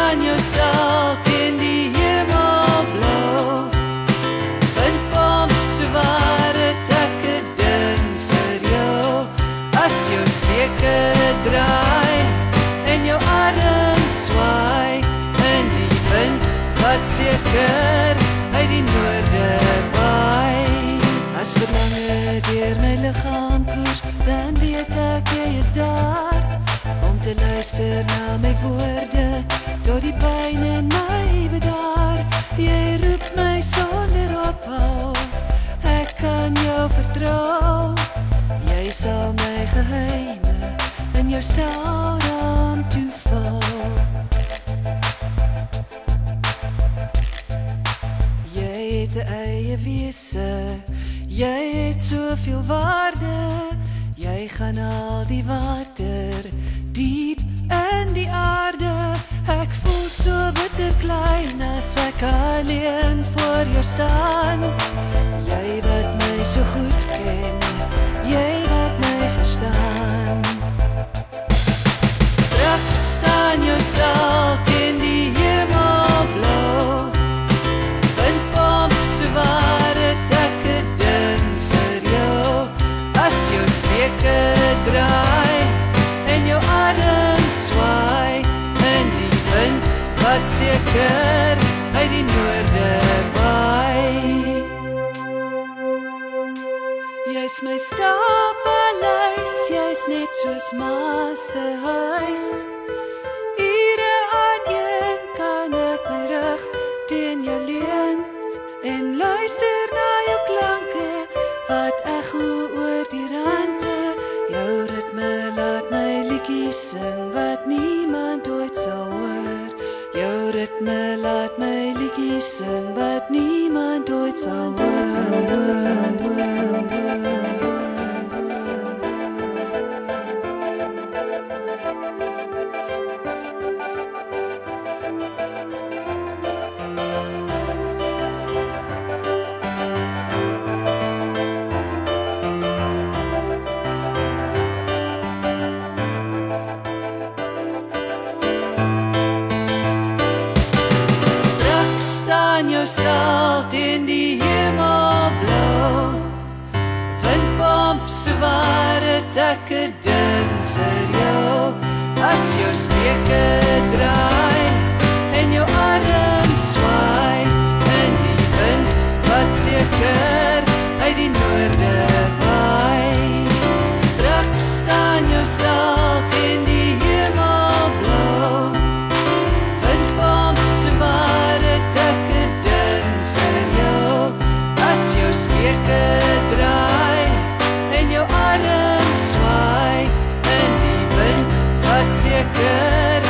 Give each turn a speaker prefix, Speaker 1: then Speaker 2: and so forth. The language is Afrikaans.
Speaker 1: staan jou stal teen die hemelblauw. Windpomp so waar het ek 'n ding vir jou. As jou speke draai en jou arm swaai in die wind wat seker uit die noorde waai. As verlange deur my liggaam koers, dan weet ek jy is daar om te luister na my woorde, tot die pyn in my bedaar. Jy roep my sonder ophou, ek kan jou vertrou. Jy sal my geheime in jou staalraam toevou. Jy het 'n eie wese, jy het soveel waarde. Jy gaan al die water diep in die aarde. Ek voel so bitter klein as ek alleen voor jou staan. Jy wat my so goed ken, jy wat my verstaan. Straks staan jou stal teen die hemelblauw. Windpomp so waar het ek 'n ding vir jou. As jou speke draai en jou arm swaai in die wind wat seker uit die noorde waai. Jy's my stapelhuis, jy's net soos ma se huis. Ure aan een kan ek my rug teen jou leun en luister na jou klanke wat echo oor die rande. Jou ritme laat my liedjies sing wat niemand ooit sal hoor. Jou ritme laat my liedjies sing wat niemand ooit sal hoor. Staan jou stal teen die hemelblauw. Windpomp so waar het ek 'n ding vir jou. As jou speke draai en jou arm swaai in die wind wat seker uit die noorde waai. Straks staan jou stal teen die hemelblauw. Windpomp so waar het ek 'n ding vir jou. As jou speke draai en jou arm swaai in die wind wat seker